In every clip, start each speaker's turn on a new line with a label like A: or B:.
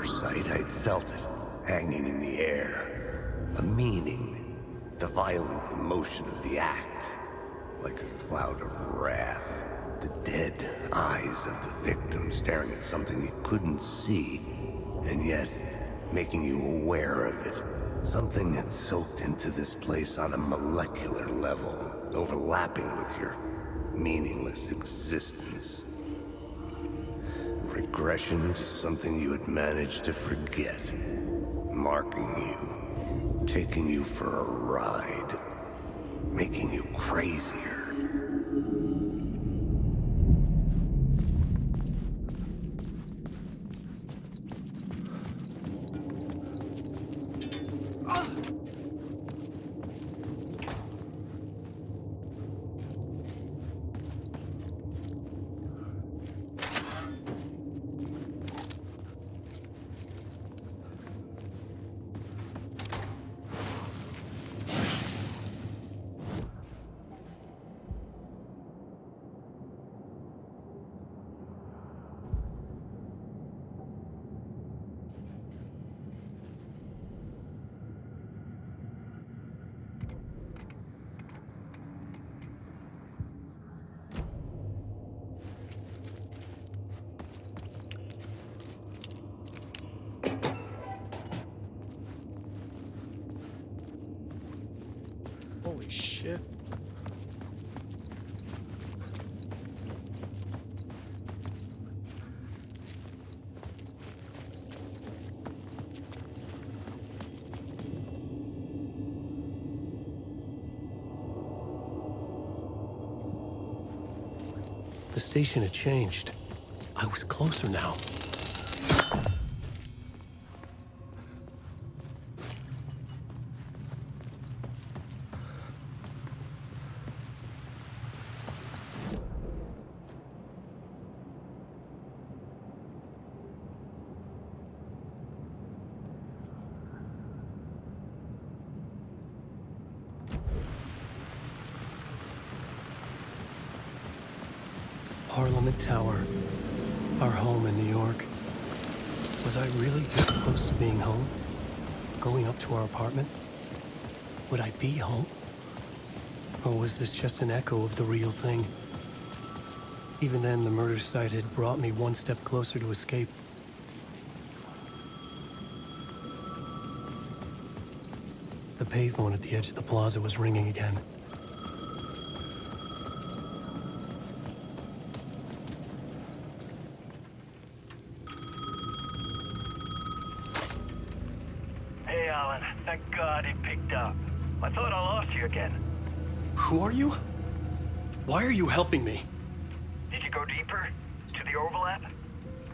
A: murder site, I'd felt it, hanging in the air. A meaning, the violent emotion of the act. Like a cloud of wrath. The dead eyes of the victim staring at something you couldn't see, and yet making you aware of it. Something had soaked into this place on a molecular level, overlapping with your meaningless existence. Regression to something you had managed to forget. Marking you, taking you for a ride, making you crazier.
B: Holy shit.
C: The station had changed. I was closer now. Parliament Tower, our home in New York. Was I really this close to being home? Going up to our apartment? Would I be home? Or was this just an echo of the real thing? Even then, the murder site had brought me one step closer to escape. The payphone at the edge of the plaza was ringing again.
D: Hey, Alan. Thank God he picked up. I thought I lost you again.
C: Who are you? Why are you helping me?
D: Did you go deeper? To the overlap?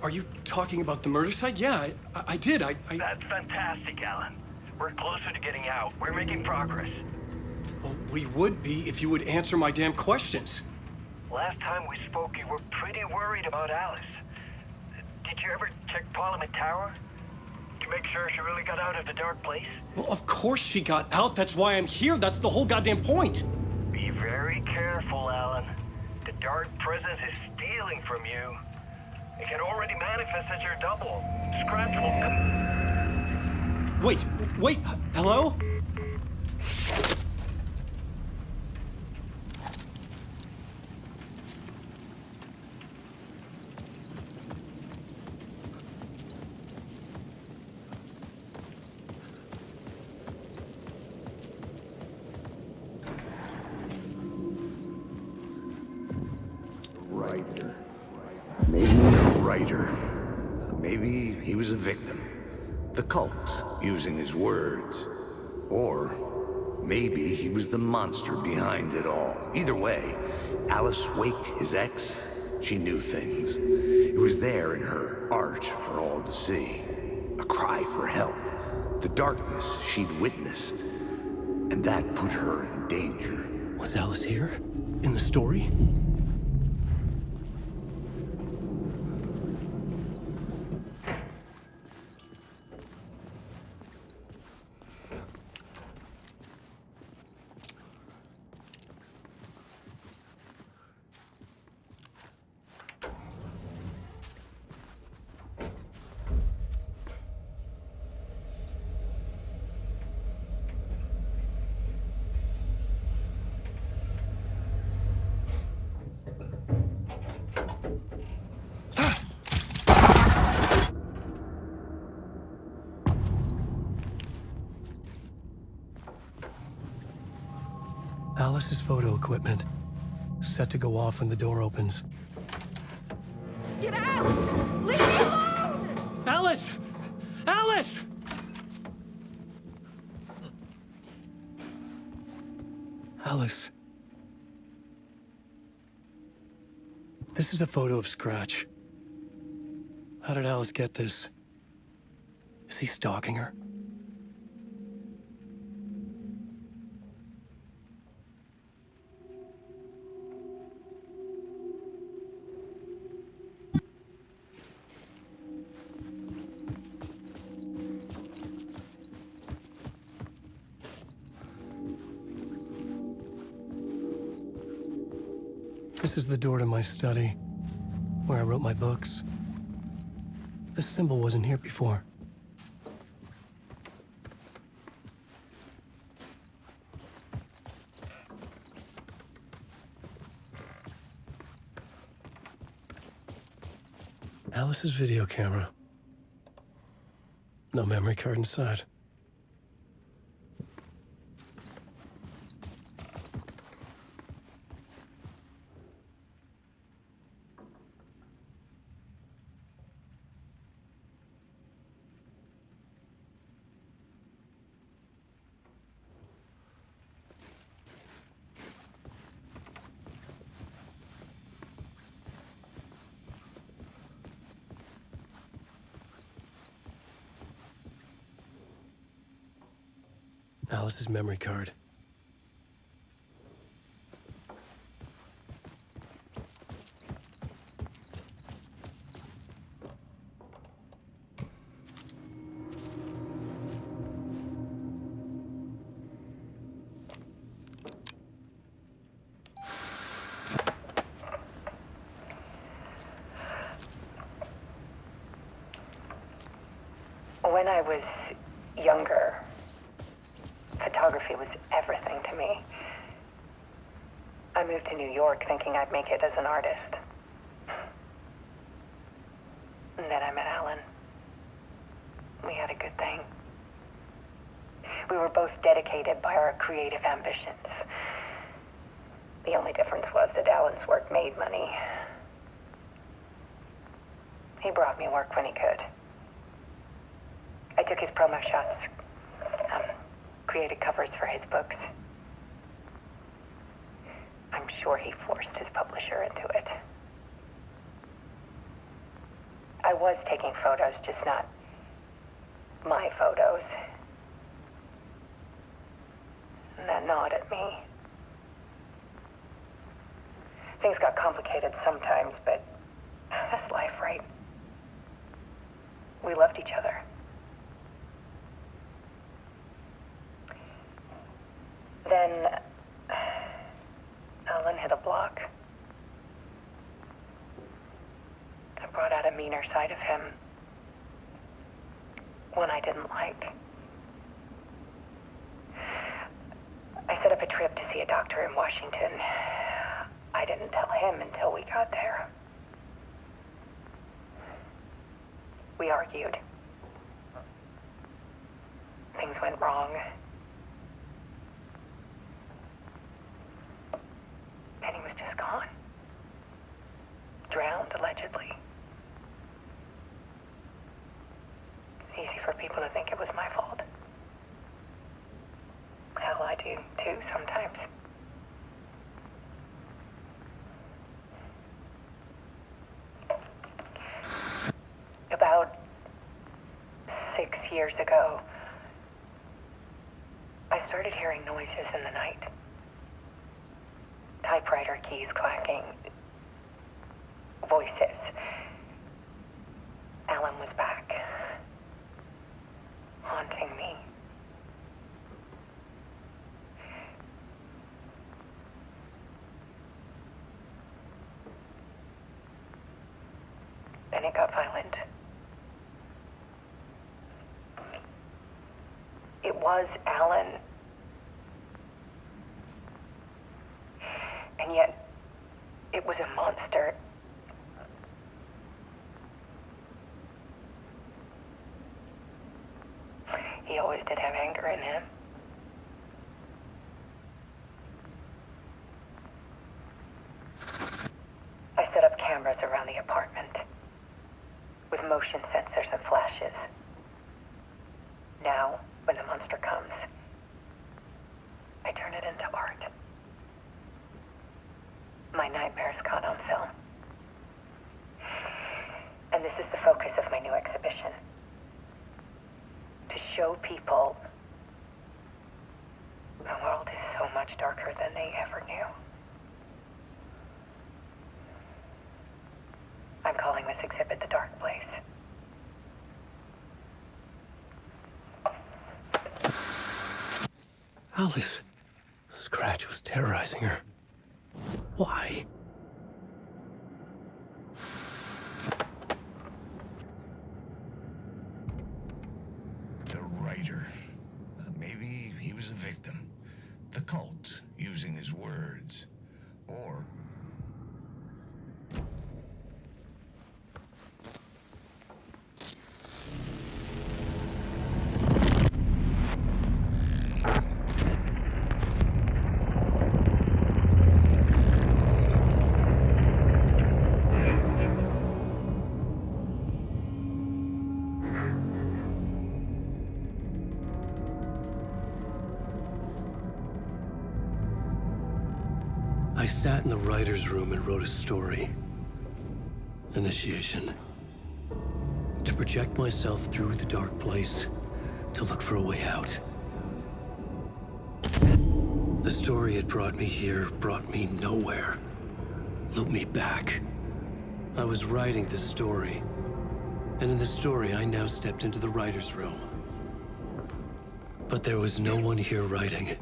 C: Are you talking about the murder site? Yeah, I did.
D: That's fantastic, Alan. We're closer to getting out. We're making progress.
C: Well, we would be if you would answer my damn questions.
D: Last time we spoke, you were pretty worried about Alice. Did you ever check Parliament Tower? To make sure she really got out of the dark place?
C: Well, of course she got out. That's why I'm here. That's the whole goddamn point.
D: Be very careful, Alan. The dark presence is stealing from you. It can already manifest as your double. Scratch will come.
C: Wait, hello?
A: Maybe he was a victim. The cult, using his words. Or maybe he was the monster behind it all. Either way, Alice Wake, his ex, she knew things. It was there in her art for all to see. A cry for help. The darkness she'd witnessed. And that put her in danger.
C: Was Alice here? In the story? Alice's photo equipment, set to go off when the door opens.
B: Get out! Leave me alone!
C: Alice! Alice! Alice. This is a photo of Scratch. How did Alice get this? Is he stalking her? This is the door to my study, where I wrote my books. This symbol wasn't here before. Alice's video camera. No memory card inside. Alice's memory card.
E: When I was younger, photography was everything to me. I moved to New York thinking I'd make it as an artist. And then I met Alan. We had a good thing. We were both dedicated by our creative ambitions. The only difference was that Alan's work made money. He brought me work when he could. I took his promo shots, created covers for his books. I'm sure he forced his publisher into it. I was taking photos, just not my photos. And that gnawed at me. Things got complicated sometimes, but that's life, right? We loved each other. Then Alan hit a block. I brought out a meaner side of him. One I didn't like. I set up a trip to see a doctor in Washington. I didn't tell him until we got there. We argued. Things went wrong. And he was just gone. Drowned, allegedly. It's easy for people to think it was my fault. Hell, I do too sometimes. About 6 years ago, I started hearing noises in the night. Typewriter keys clacking. Voices. Alan was back. Haunting me. Then it got violent. It was Alan. And yet, it was a monster. He always did have anger in him. motion sensors and flashes. Now, when the monster comes, I turn it into art. My nightmares caught on film. And this is the focus of my new exhibition. To show people the world is so much darker than they ever knew. I'm calling this exhibit The Dark Place.
C: Alice. Scratch was terrorizing her. Why?
F: The writer. Maybe he was a victim. The cult, using his words. Or...
C: I sat in the writer's room and wrote a story. Initiation. To project myself through the dark place, to look for a way out. The story had brought me here, brought me nowhere. Looped me back. I was writing this story. And in the story, I now stepped into the writer's room. But there was no one here writing.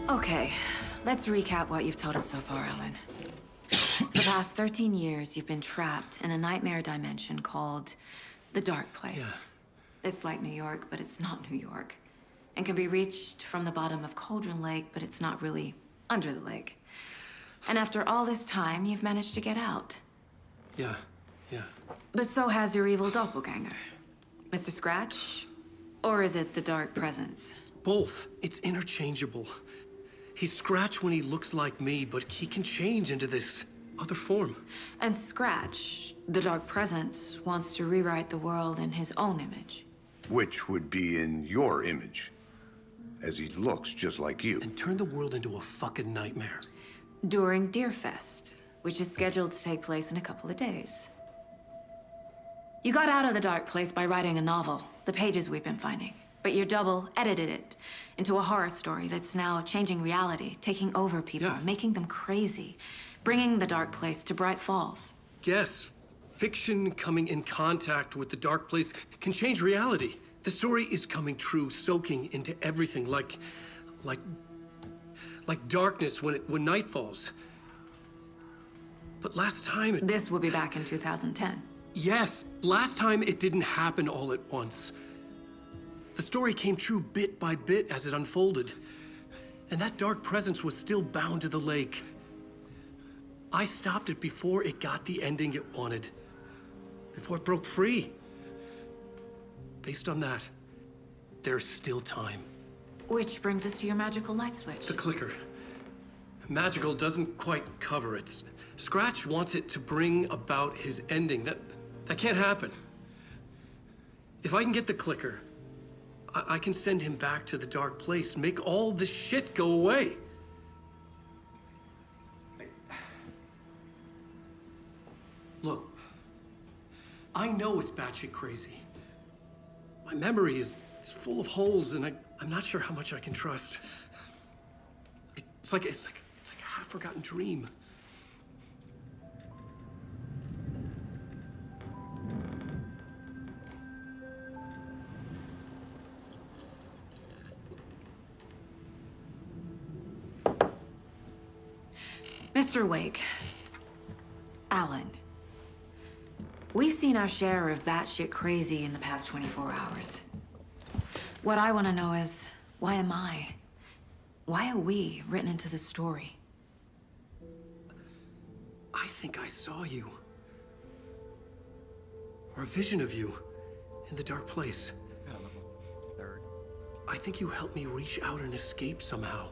B: Okay, let's recap what you've told us so far, Alan. For the past 13 years, you've been trapped in a nightmare dimension called the Dark Place.
C: Yeah.
B: It's like New York, but it's not New York. And can be reached from the bottom of Cauldron Lake, but it's not really under the lake. And after all this time, you've managed to get out.
C: Yeah.
B: But so has your evil doppelganger. Mr. Scratch? Or is it the Dark Presence?
C: Both. It's interchangeable. He's Scratch when he looks like me, but he can change into this other form.
B: And Scratch, the Dark Presence, wants to rewrite the world in his own image.
A: Which would be in your image, as he looks just like you.
C: And turn the world into a fucking nightmare.
B: During Deerfest, which is scheduled to take place in a couple of days. You got out of the Dark Place by writing a novel, the pages we've been finding. But your double edited it into a horror story that's now changing reality, taking over people,
C: Yeah.
B: making them crazy, bringing the Dark Place to Bright Falls.
C: Yes, fiction coming in contact with the dark place can change reality. The story is coming true, soaking into everything, like darkness when night falls. But last time
B: This will be back in 2010.
C: Yes, last time it didn't happen all at once. The story came true bit by bit as it unfolded. And that dark presence was still bound to the lake. I stopped it before it got the ending it wanted. Before it broke free. Based on that, there's still time.
B: Which brings us to your magical light switch.
C: The clicker. Magical doesn't quite cover it. Scratch wants it to bring about his ending. That can't happen. If I can get the clicker, I can send him back to the dark place, make all this shit go away. Look, I know it's batshit crazy. My memory is full of holes, and I'm not sure how much I can trust. It's like a half-forgotten dream.
B: Mr. Wake. Alan. We've seen our share of batshit crazy in the past 24 hours. What I want to know is, why am I? Why are we written into the story?
C: I think I saw you. Or a vision of you in the dark place.
G: Yeah, level 3rd.
C: I think you helped me reach out and escape somehow.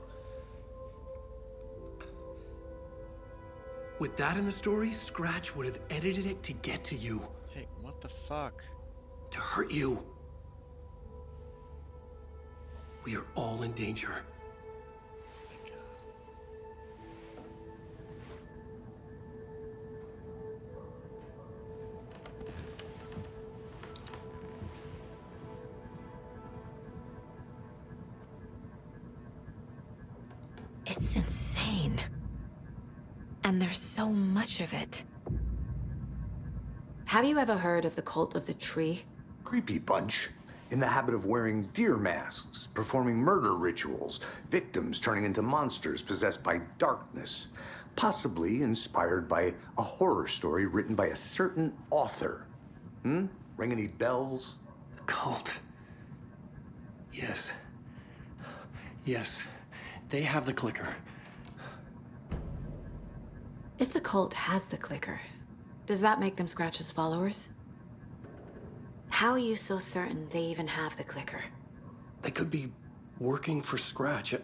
C: With that in the story, Scratch would have edited it to get to you.
G: Hey, what the fuck?
C: To hurt you. We are all in danger.
G: My God.
B: It's insane. And there's so much of it. Have you ever heard of the cult of the tree?
A: Creepy bunch. In the habit of wearing deer masks, performing murder rituals, victims turning into monsters possessed by darkness, possibly inspired by a horror story written by a certain author. Ring any bells?
C: Cult. Yes. Yes. They have the clicker.
B: If the cult has the clicker, does that make them Scratch's followers? How are you so certain they even have the clicker?
C: They could be working for Scratch.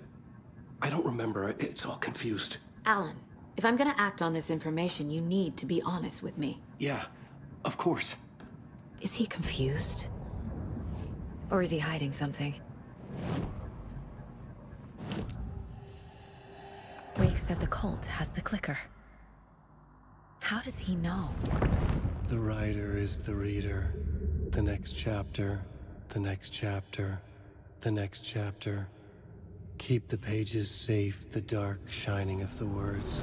C: I don't remember. It's all confused.
B: Alan, if I'm gonna act on this information, you need to be honest with me.
C: Yeah, of course.
B: Is he confused? Or is he hiding something? Wake said the cult has the clicker. How does he know?
C: The writer is the reader. The next chapter, the next chapter, the next chapter. Keep the pages safe, the dark shining of the words.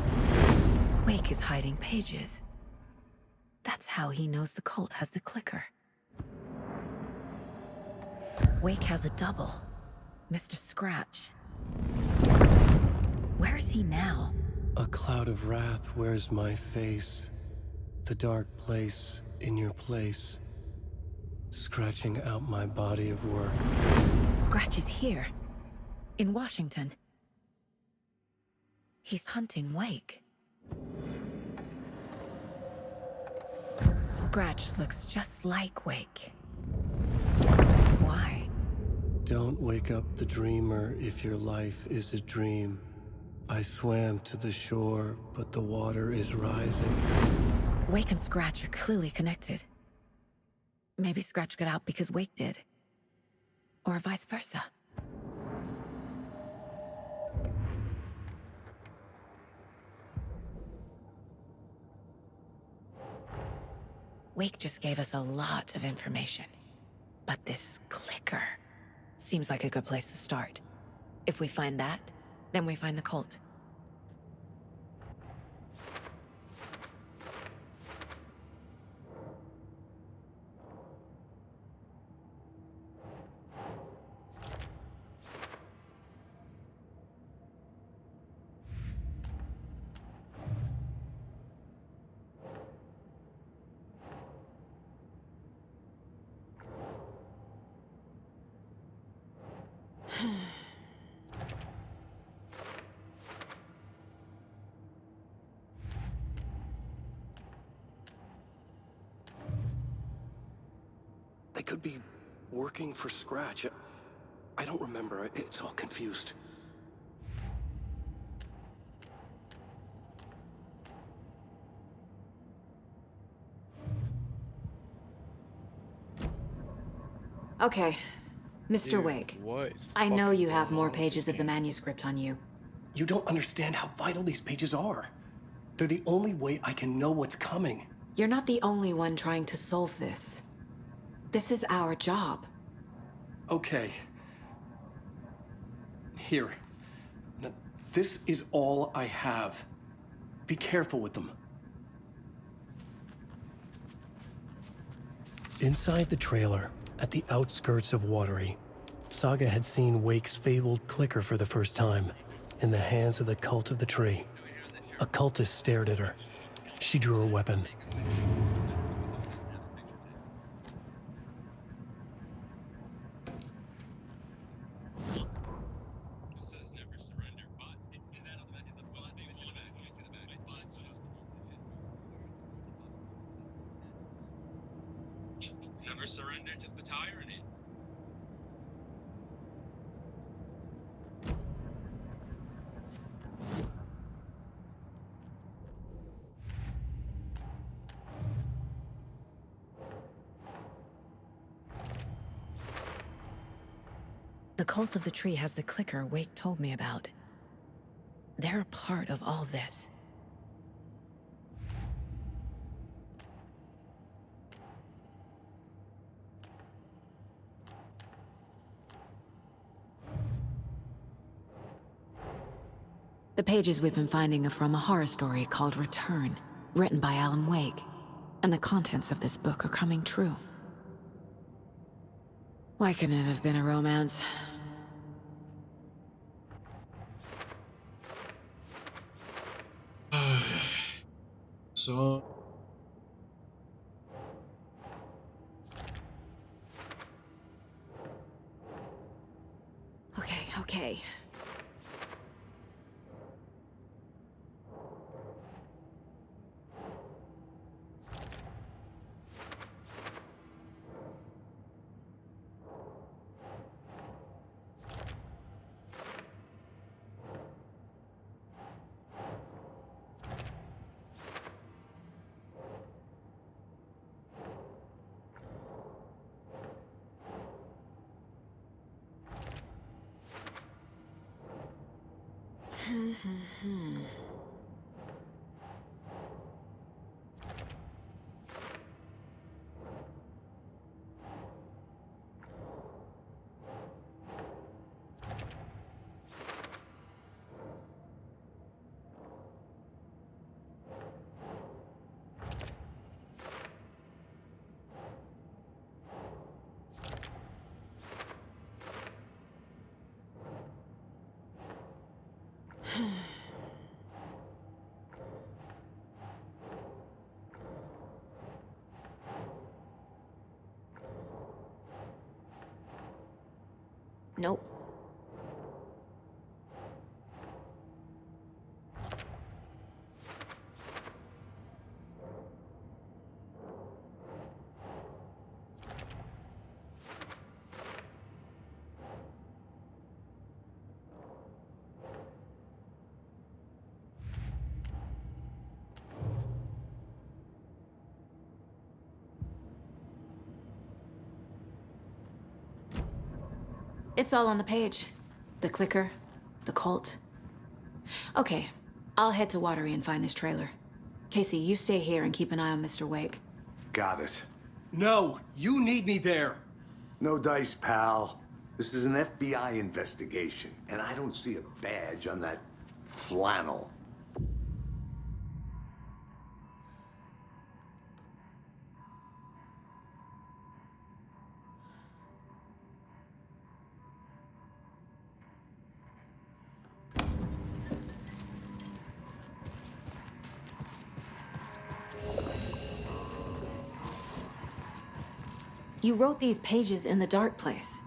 B: Wake is hiding pages. That's how he knows the cult has the clicker. Wake has a double. Mr. Scratch. Where is he now?
C: A cloud of wrath wears my face. The dark place in your place. Scratching out my body of work.
B: Scratch is here. In Washington. He's hunting Wake. Scratch looks just like Wake. Why?
C: Don't wake up the dreamer if your life is a dream. I swam to the shore, but the water is rising.
B: Wake and Scratch are clearly connected. Maybe Scratch got out because Wake did. Or vice versa. Wake just gave us a lot of information. But this clicker seems like a good place to start. If we find that, then we find the cult.
C: I could be working for Scratch. I don't remember. It's all confused.
B: Okay, Mr.
G: Dude,
B: Wake.
G: what is
B: I know
G: fucking
B: you have
G: going
B: more
G: on with
B: pages
G: this
B: of the
G: game?
B: manuscript on you.
C: You don't understand how vital these pages are. They're the only way I can know what's coming.
B: You're not the only one trying to solve this. This is our job.
C: Okay. Here. Now, this is all I have. Be careful with them. Inside the trailer, at the outskirts of Watery, Saga had seen Wake's fabled clicker for the first time, in the hands of the Cult of the Tree. A cultist stared at her. She drew her weapon.
H: Never surrender to the tyranny.
B: The Cult of the Tree has the clicker Wake told me about. They're a part of all this. The pages we've been finding are from a horror story called Return, written by Alan Wake. And the contents of this book are coming true. Why couldn't it have been a romance?
H: So
B: Okay. Nope. It's all on the page. The clicker, the cult. Okay, I'll head to Watery and find this trailer. Casey, you stay here and keep an eye on Mr. Wake.
A: Got it.
C: No, you need me there.
A: No dice, pal. This is an FBI investigation, and I don't see a badge on that flannel.
B: You wrote these pages in the dark place.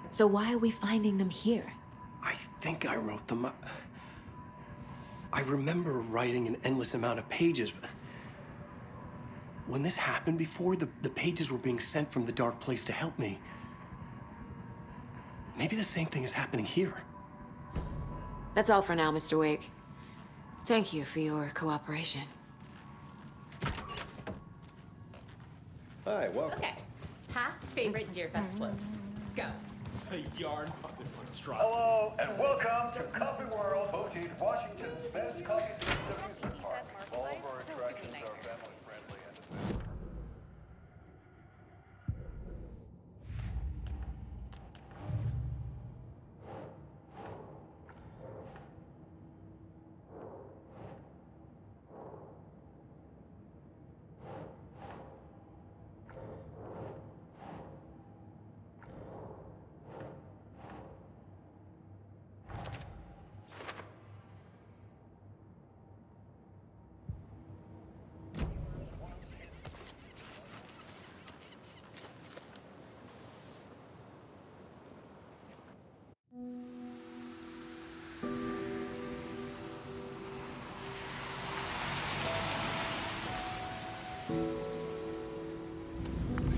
B: So why are we finding them here?
C: I think I wrote them. I remember writing an endless amount of pages, but When this happened before, the pages were being sent from the dark place to help me. Maybe the same thing is happening here.
B: That's all for now, Mr. Wake. Thank you for your cooperation.
I: Hi, welcome.
J: Okay. Past favorite Deerfest floats. Go.
K: Yarn puppet monstrosity.
D: Hello, and welcome to Coffee World, voted Washington's best coffee amusement park. All of our attractions are family friendly and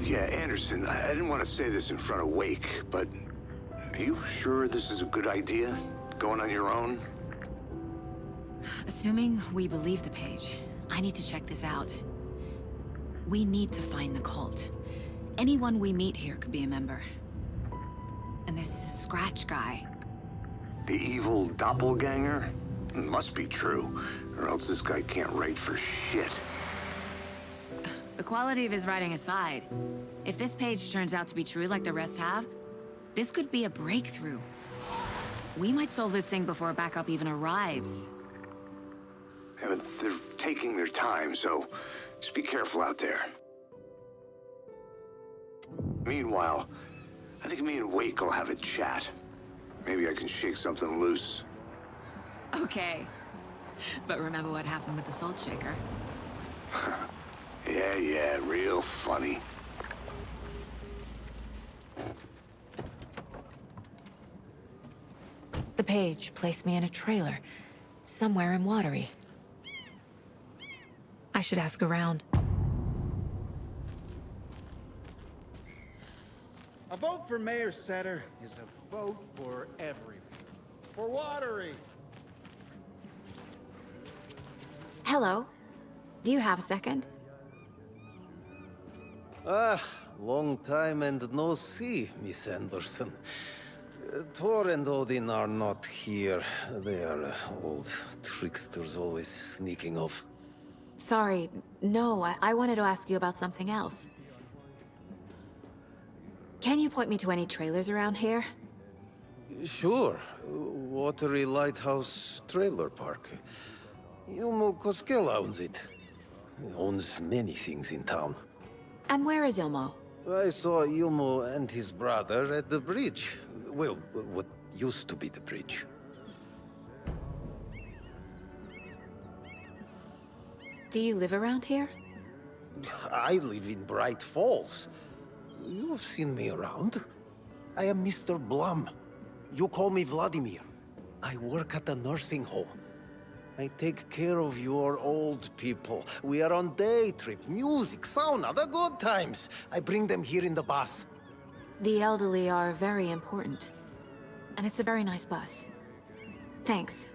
A: Yeah, Anderson, I didn't want to say this in front of Wake, but are you sure this is a good idea? Going on your own?
B: Assuming we believe the page, I need to check this out. We need to find the cult. Anyone we meet here could be a member. And this Scratch guy.
A: The evil doppelganger? Must be true, or else this guy can't write for shit.
B: The quality of his writing aside, if this page turns out to be true like the rest have, this could be a breakthrough. We might solve this thing before backup even arrives.
A: Yeah, but they're taking their time, so just be careful out there. Meanwhile, I think me and Wake will have a chat. Maybe I can shake something loose.
B: Okay. But remember what happened with the Salt Shaker?
A: Yeah, real funny.
B: The page placed me in a trailer, somewhere in Watery. I should ask around.
K: A vote for Mayor Setter is a vote for everyone. For Watery.
B: Hello. Do you have a second?
I: Long time and no see, Miss Anderson. Thor and Odin are not here. They are old tricksters always sneaking off.
B: Sorry, no, I wanted to ask you about something else. Can you point me to any trailers around here?
I: Sure. Watery Lighthouse Trailer Park. Ilmo Koskela owns it. He owns many things in town.
B: And where is Ilmo?
I: I saw Ilmo and his brother at the bridge. Well, what used to be the bridge.
B: Do you live around here?
I: I live in Bright Falls. You've seen me around. I am Mr. Blum. You call me Vladimir. I work at a nursing home. I take care of your old people. We are on day trip, music, sauna, the good times. I bring them here in the bus.
B: The elderly are very important. And it's a very nice bus. Thanks.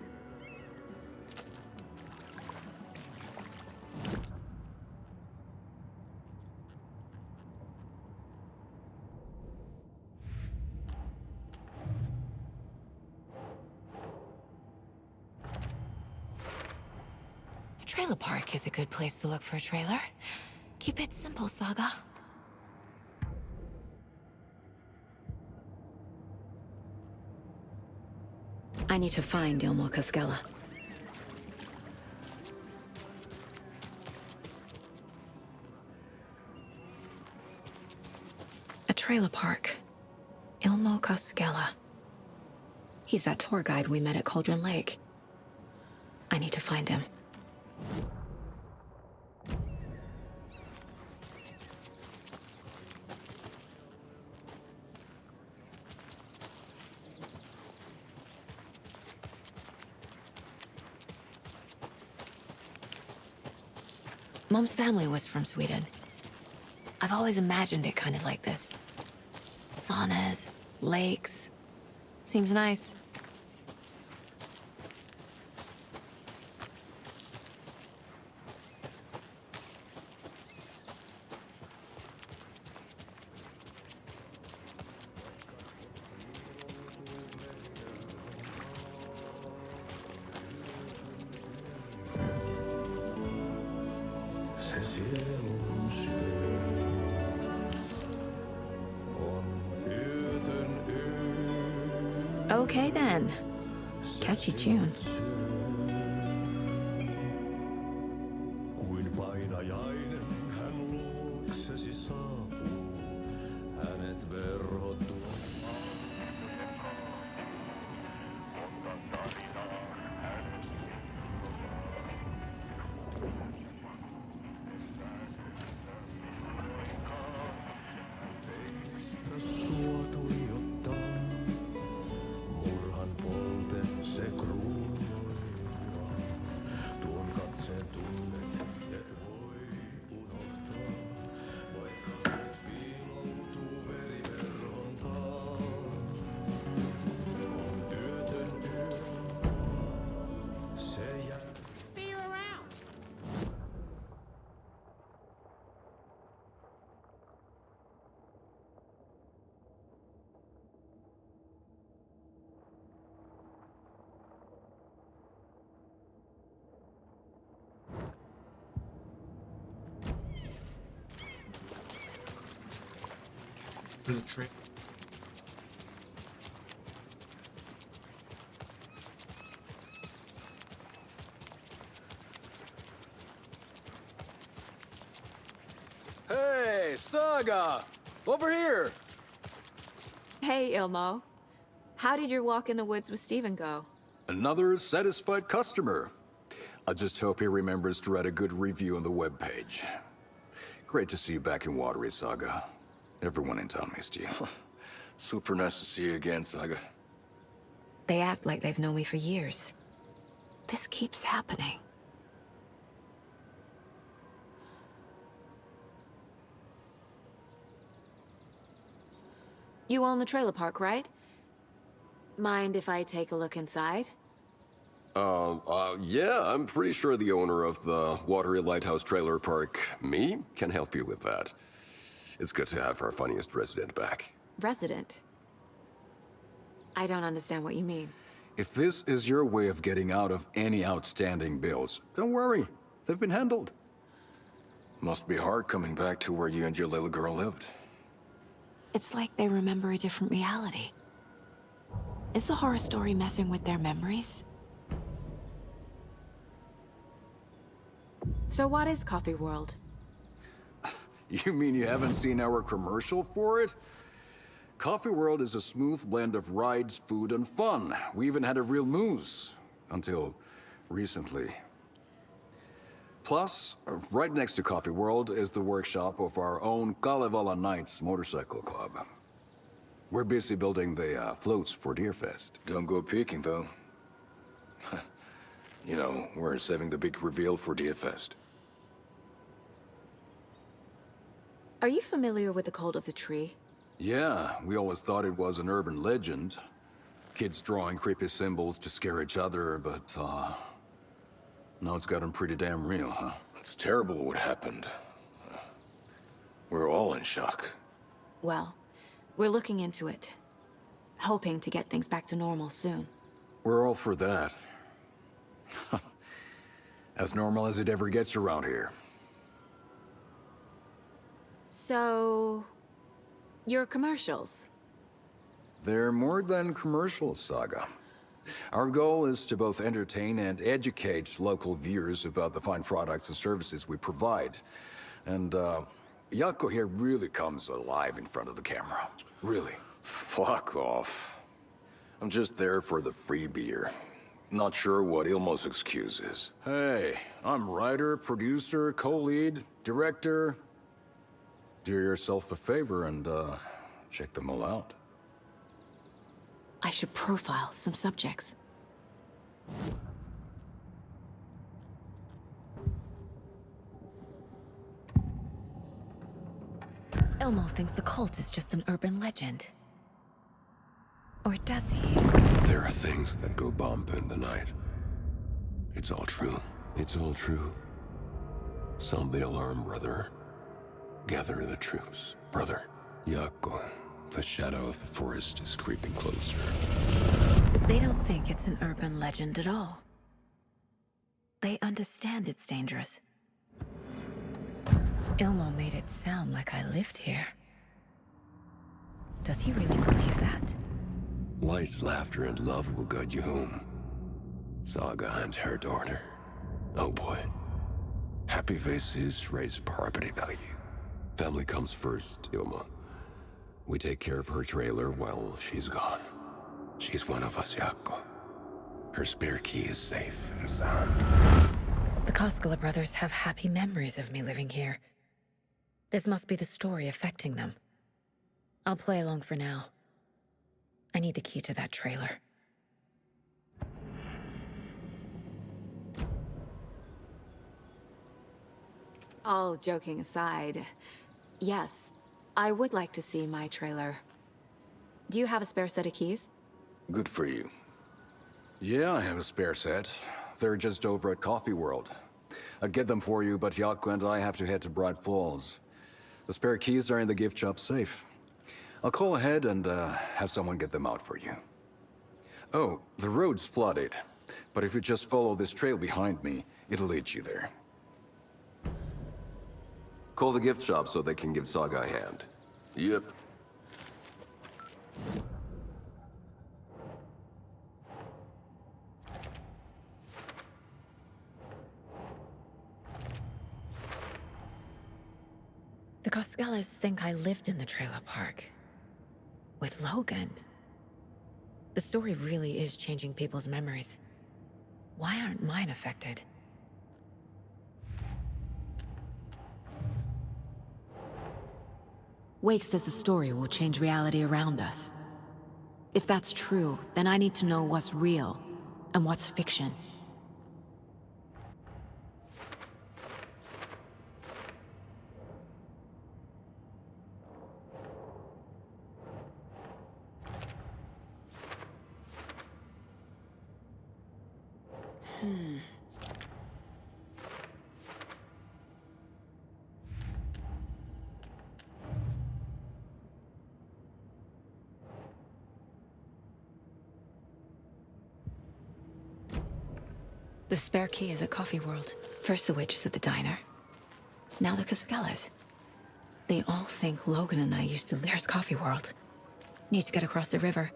B: A trailer park is a good place to look for a trailer. Keep it simple, Saga. I need to find Ilmo Koskela. A trailer park. Ilmo Koskela. He's that tour guide we met at Cauldron Lake. I need to find him. Mom's family was from Sweden. I've always imagined it kind of like this. Saunas, lakes. Seems nice. Okay then. Catchy tune.
L: Kuin painajainen hän luoksesi saapuu, hänet verhotuu. Sua tuijottaa, murhan polte se kruunuiraa. Tuon katseen tunnet, et voi unohtaa, vaikka sit piiloutuu veriverhon taa. On yötön yö, se jää.
J: See you around.
H: For the trick.
M: Hey, Saga! Over here!
B: Hey, Ilmo. How did your walk in the woods with Steven go?
M: Another satisfied customer. I just hope he remembers to write a good review on the webpage. Great to see you back in Watery, Saga. Everyone in town missed you. Super nice to see you again, Saga.
B: They act like they've known me for years. This keeps happening. You own the trailer park, right? Mind if I take a look inside?
N: Yeah, I'm pretty sure the owner of the Watery Lighthouse Trailer Park, me, can help you with that. It's good to have our funniest resident back.
B: Resident? I don't understand what you mean.
M: If this is your way of getting out of any outstanding bills, don't worry. They've been handled. Must be hard coming back to where you and your little girl lived.
B: It's like they remember a different reality. Is the horror story messing with their memories? So what is Coffee World?
M: You mean you haven't seen our commercial for it? Coffee World is a smooth blend of rides, food, and fun. We even had a real moose. Until recently. Plus, right next to Coffee World is the workshop of our own Kalevala Knights Motorcycle Club. We're busy building the floats for Deerfest. Don't go peeking, though. You know, we're saving the big reveal for Deerfest.
B: Are you familiar with the Cult of the Tree?
M: Yeah, we always thought it was an urban legend. Kids drawing creepy symbols to scare each other, but, now it's gotten pretty damn real, huh? It's terrible what happened. We're all in shock.
B: Well, we're looking into it. Hoping to get things back to normal soon.
M: We're all for that. As normal as it ever gets around here.
B: So... your commercials?
M: They're more than commercials, Saga. Our goal is to both entertain and educate local viewers about the fine products and services we provide. And, Jaakko here really comes alive in front of the camera. Really. Fuck off. I'm just there for the free beer. Not sure what Ilmo's excuse is. Hey, I'm writer, producer, co-lead, director. Do yourself a favor and, check them all out.
B: I should profile some subjects. Elmo thinks the cult is just an urban legend. Or does he?
N: There are things that go bump in the night. It's all true. It's all true. Sound the alarm, brother. Gather the troops, brother. Yako, the shadow of the forest is creeping closer.
B: They don't think it's an urban legend at all. They understand it's dangerous. Ilmo made it sound like I lived here. Does he really believe that?
N: Light, laughter, and love will guide you home. Saga and her daughter. Oh boy. Happy faces raise property value. Family comes first, Ilma. We take care of her trailer while she's gone. She's one of us, Yako. Her spare key is safe and sound.
B: The Koskela brothers have happy memories of me living here. This must be the story affecting them. I'll play along for now. I need the key to that trailer. All joking aside, yes, I would like to see my trailer. Do you have a spare set of keys?
M: Good for you. Yeah, I have a spare set. They're just over at Coffee World. I'd get them for you, but Yako and I have to head to Bright Falls. The spare keys are in the gift shop safe. I'll call ahead and have someone get them out for you. Oh, the road's flooded, but if you just follow this trail behind me, it'll lead you there.
N: Call the gift shop so they can give Saga a hand. Yep.
B: The Koskelas think I lived in the trailer park. With Logan. The story really is changing people's memories. Why aren't mine affected? Wake says the story will change reality around us. If that's true, then I need to know what's real and what's fiction. The spare key is at Coffee World. First the witches at the diner. Now the Koskelas. They all think Logan and I used to live. There's Coffee World. Need to get across the river.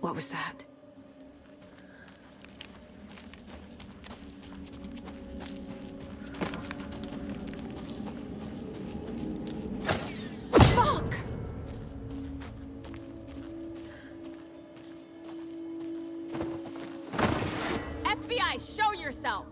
B: What was that? Fuck! FBI, show yourself!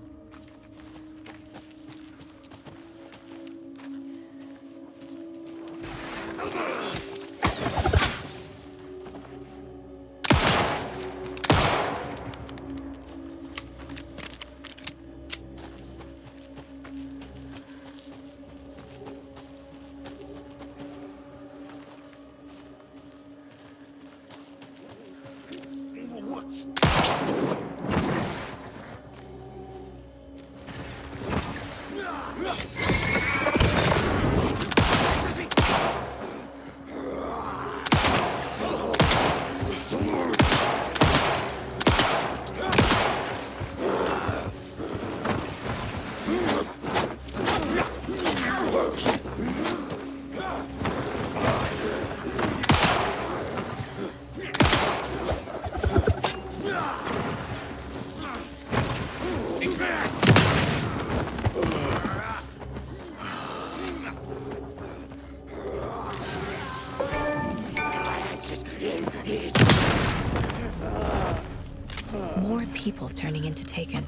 B: More people turning into Taken.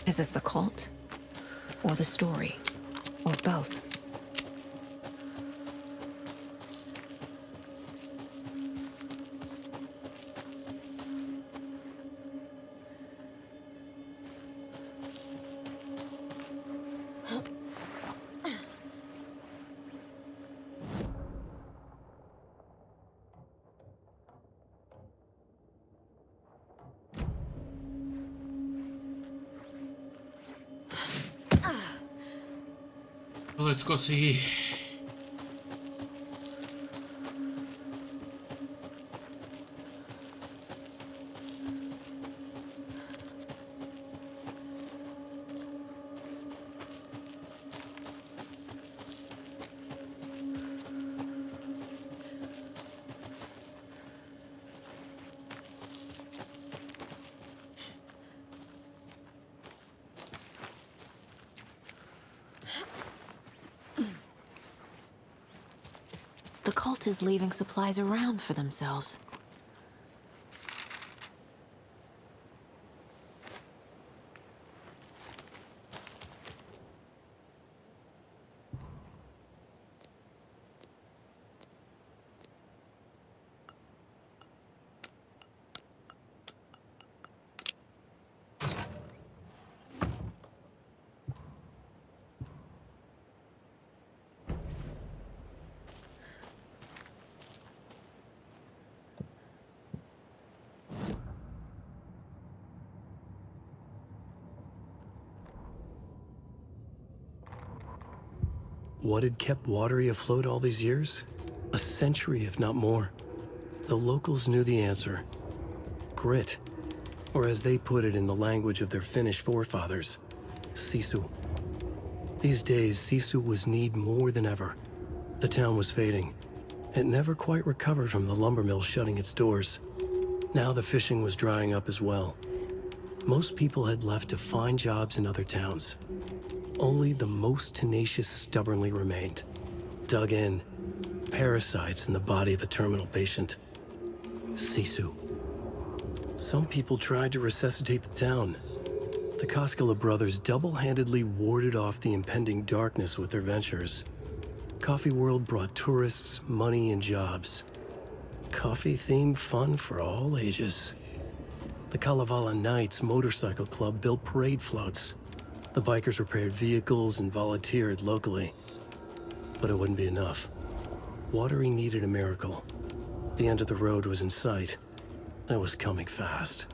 B: Is this the cult? Or the story? Or both?
H: Let's go see.
B: The cult is leaving supplies around for themselves.
C: What had kept Watery afloat all these years? A century, if not more. The locals knew the answer. Grit. Or as they put it in the language of their Finnish forefathers, sisu. These days, sisu was needed more than ever. The town was fading. It never quite recovered from the lumber mill shutting its doors. Now the fishing was drying up as well. Most people had left to find jobs in other towns. Only the most tenacious stubbornly remained. Dug in. Parasites in the body of a terminal patient. Sisu. Some people tried to resuscitate the town. The Koskela brothers double-handedly warded off the impending darkness with their ventures. Coffee World brought tourists, money, and jobs. Coffee-themed fun for all ages. The Kalevala Knights Motorcycle Club built parade floats. The bikers repaired vehicles and volunteered locally. But it wouldn't be enough. Watery needed a miracle. The end of the road was in sight, and it was coming fast.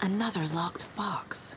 B: Another locked box.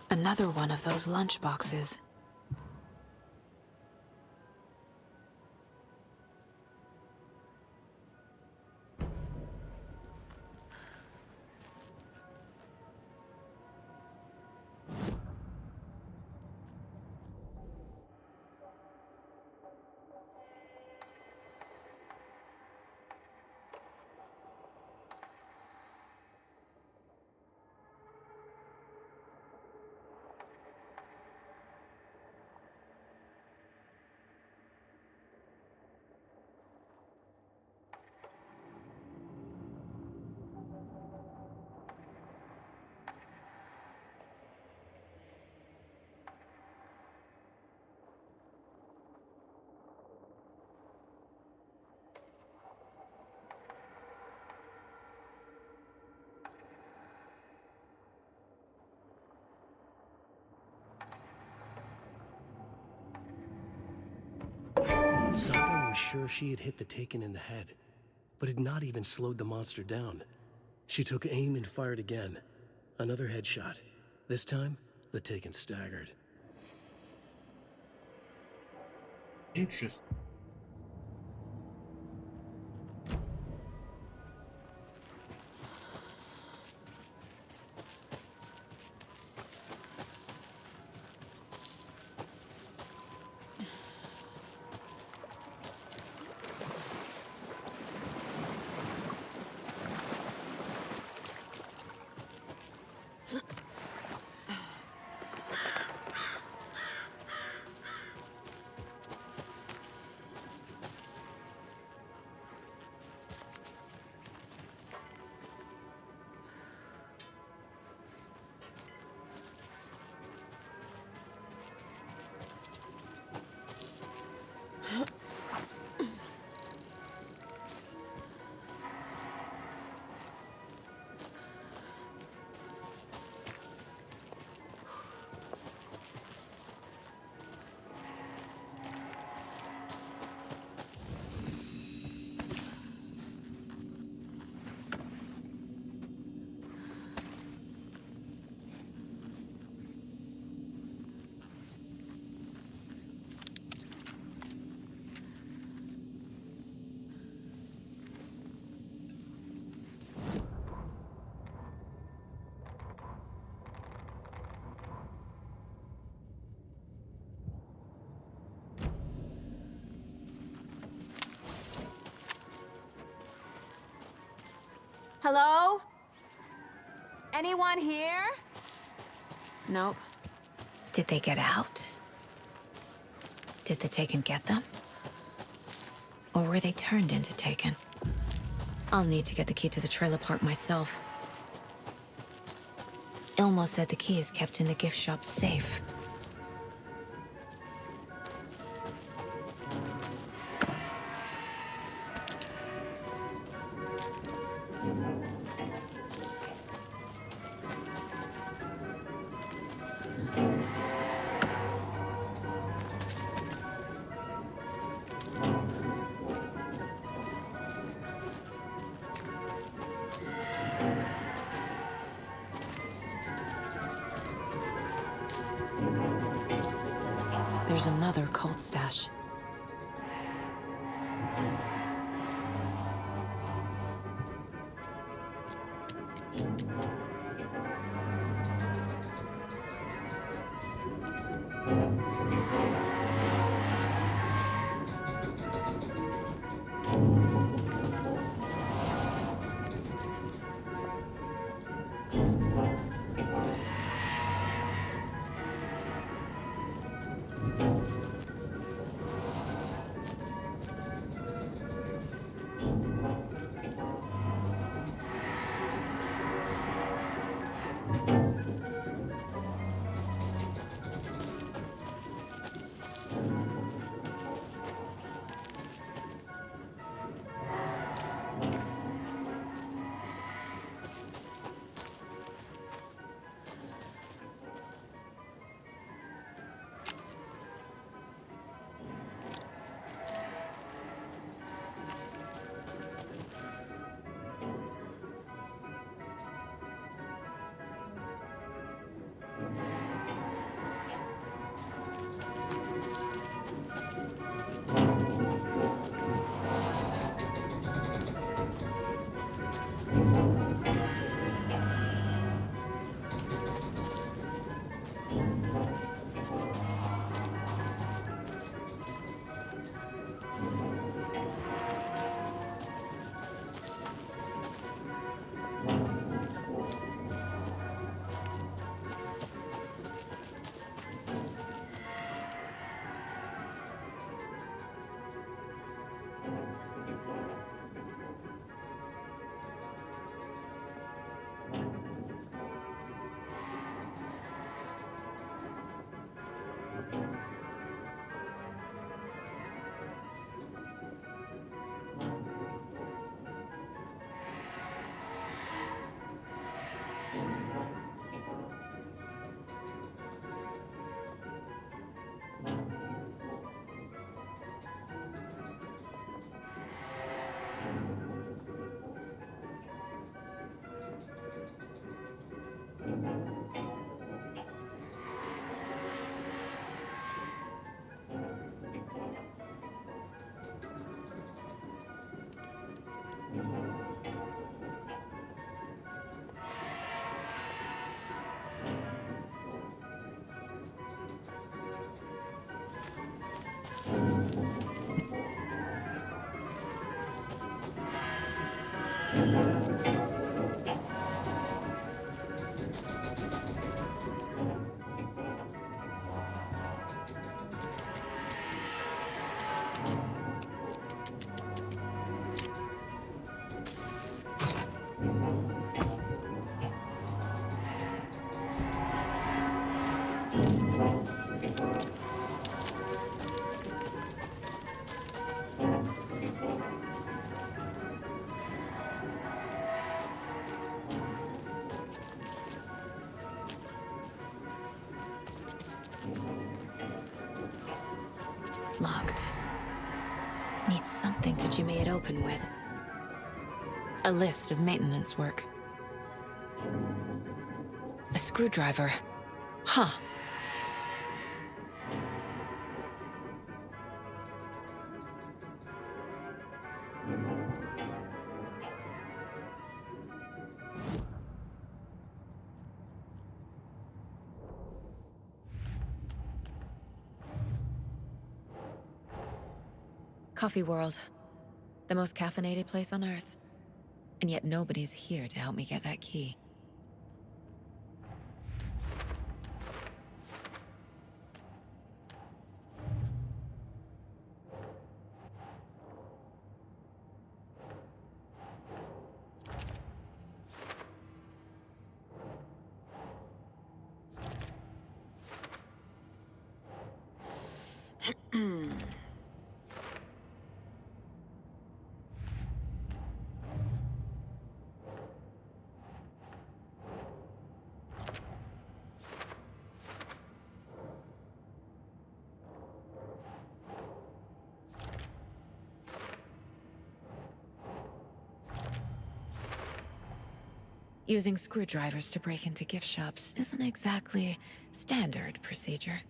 B: Another one of those lunch boxes.
C: Saga was sure she had hit the Taken in the head, but had not even slowed the monster down. She took aim and fired again. Another headshot. This time, the Taken staggered.
H: Interesting.
B: Hello? Anyone here? Nope. Did they get out? Did the Taken get them? Or were they turned into Taken? I'll need to get the key to the trailer park myself. Elmo said the key is kept in the gift shop's safe. There's another cult stash. Locked. Needs something to jimmy it open with. A list of maintenance work. A screwdriver. Huh. Coffee World. The most caffeinated place on Earth. And yet nobody's here to help me get that key. Using screwdrivers to break into gift shops isn't exactly standard procedure.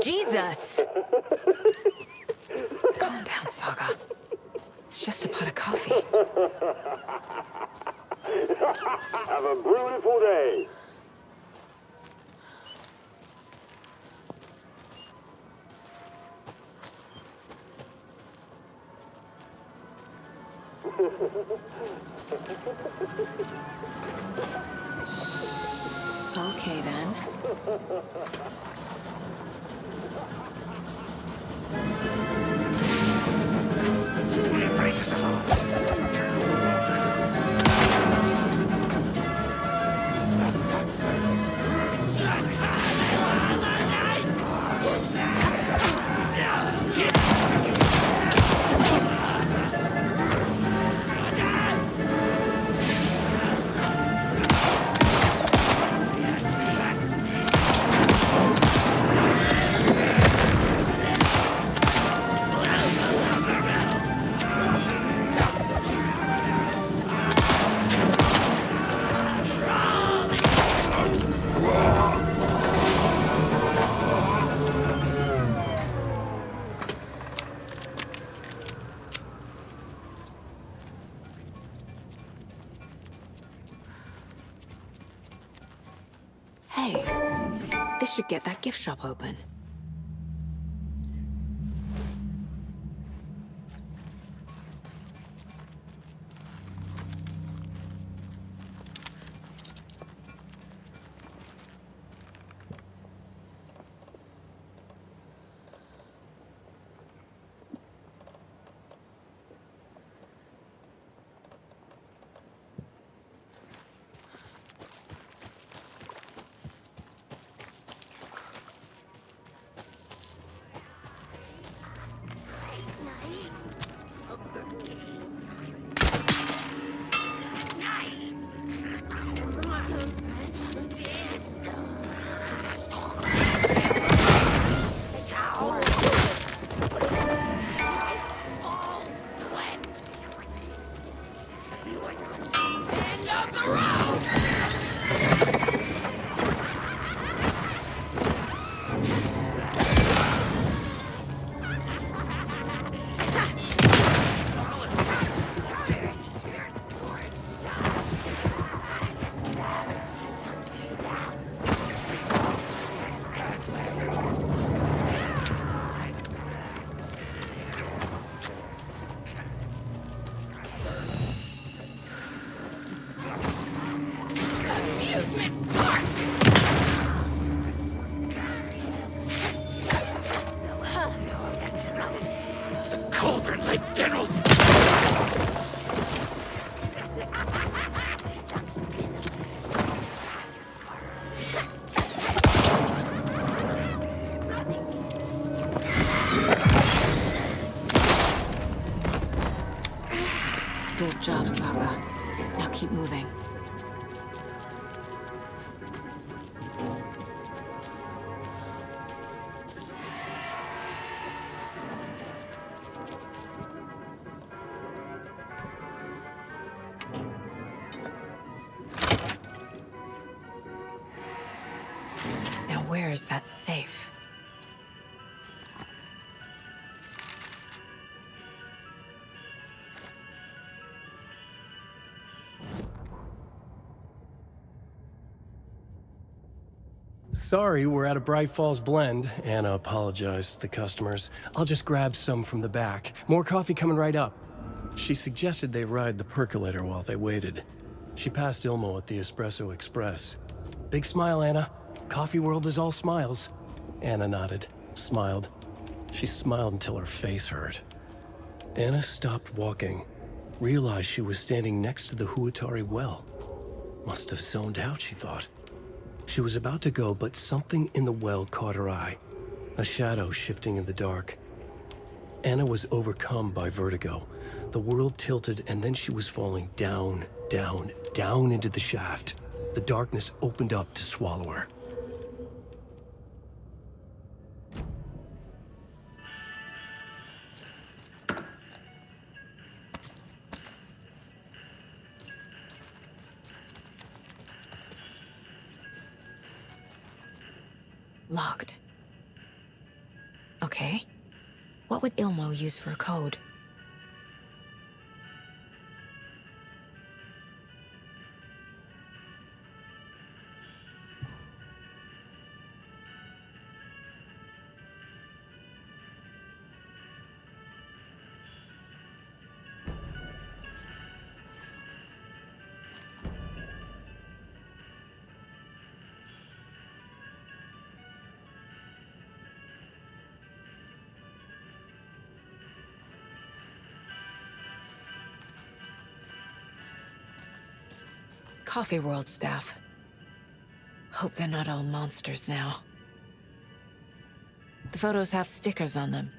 B: Jesus! Calm down, Saga. It's just a pot of coffee.
L: Have a beautiful day.
B: Okay, then. Hey, this should get that gift shop open. Good job, Saga. Now keep moving. Now where is that safe?
C: Sorry, we're at a Bright Falls blend. Anna apologized to the customers. I'll just grab some from the back. More coffee coming right up. She suggested they ride the percolator while they waited. She passed Ilmo at the Espresso Express. Big smile, Anna. Coffee world is all smiles. Anna nodded, smiled. She smiled until her face hurt. Anna stopped walking, realized she was standing next to the Huatari well. Must have zoned out, she thought. She was about to go, but something in the well caught her eye. A shadow shifting in the dark. Anna was overcome by vertigo. The world tilted, and then she was falling down, down, down into the shaft. The darkness opened up to swallow her.
B: Locked. Okay. What would Ilmo use for a code? Coffee World staff. Hope they're not all monsters now. The photos have stickers on them.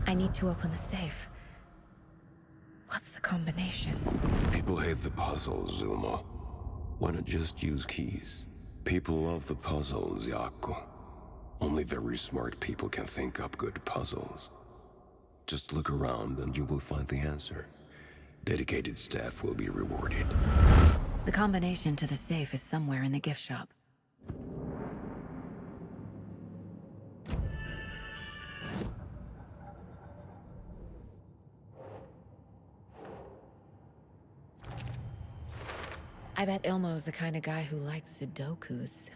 B: I need to open the safe. What's the combination?
N: People hate the puzzles, Ilmo. Why not just use keys? People love the puzzles, Jaakko. Only very smart people can think up good puzzles. Just look around and you will find the answer. Dedicated staff will be rewarded.
B: The combination to the safe is somewhere in the gift shop. I bet Ilmo's the kind of guy who likes Sudokus.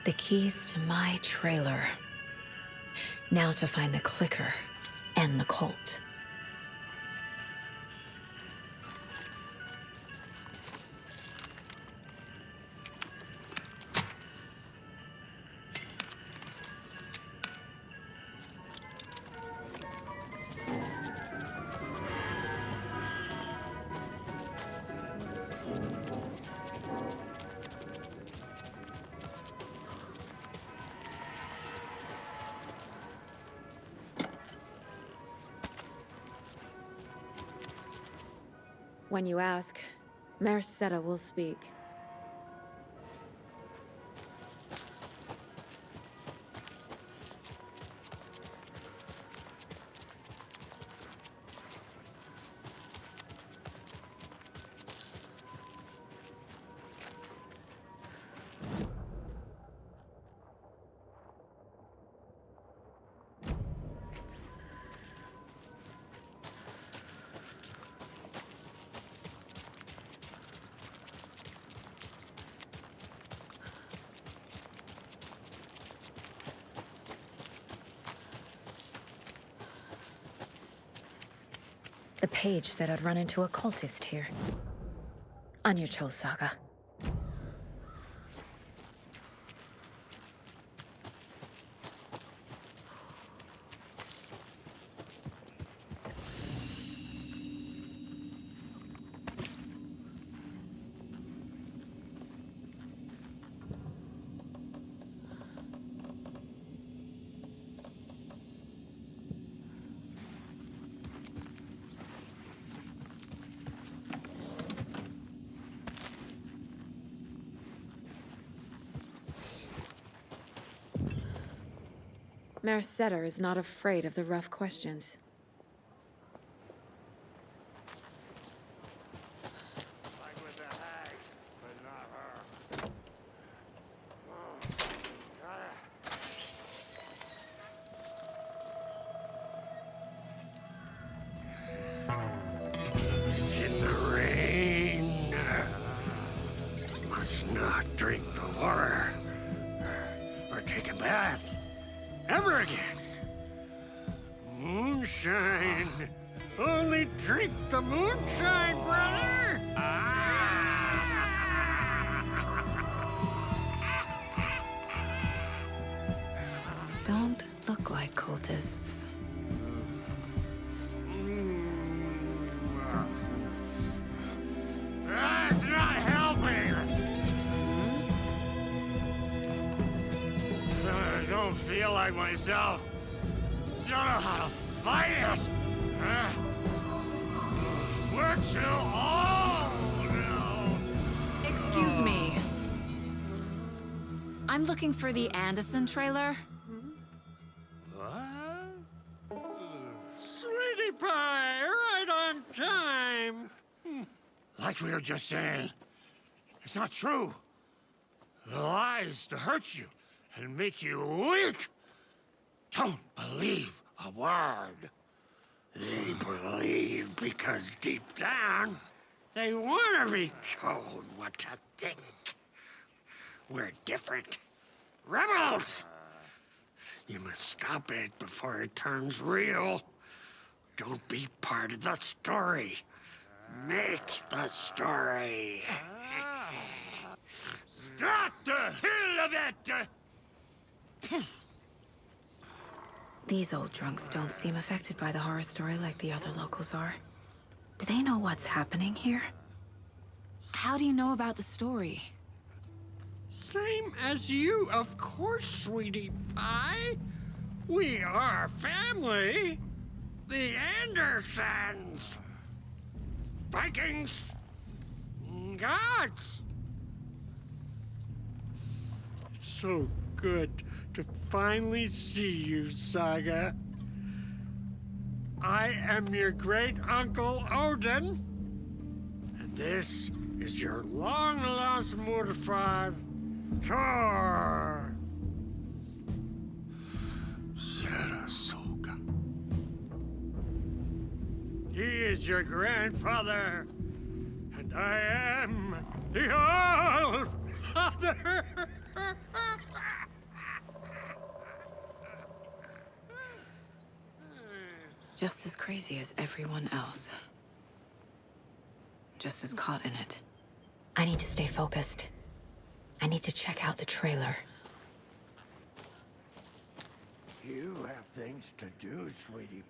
B: The keys to my trailer. Now to find the clicker and the Colt. When you ask, Mayor Seta will speak. The page said I'd run into a cultist here. On your Cho saga. Mayor Seta is not afraid of the rough questions.
F: It's in the rain. Must not drink the water or take a bath ever again. Moonshine. Only drink the moonshine, brother.
B: Don't look like cultists.
F: That's not helping. I don't feel like myself. Don't know how to fight it. We're too old now.
B: Excuse me. I'm looking for the Anderson trailer.
F: What? Sweetie pie, right on time. Like we were just saying, it's not true. The lies to hurt you and make you weak. Don't believe a word. They believe because deep down, they want to be told what to think. We're different. Rebels! You must stop it before it turns real. Don't be part of the story. Make the story. Start the hell of it!
B: These old drunks don't seem affected by the horror story like the other locals are. Do they know what's happening here? How do you know about the story?
F: Same as you, of course, sweetie pie. We are family. The Andersons. Vikings. Gods. It's so good to finally see you, Saga. I am your great uncle Odin, and this is your long-lost Murfar, Thor. Sarasota. He is your grandfather, and I am the All-Father.
B: Just as crazy as everyone else. Just as caught in it. I need to stay focused. I need to check out the trailer.
F: You have things to do, sweetie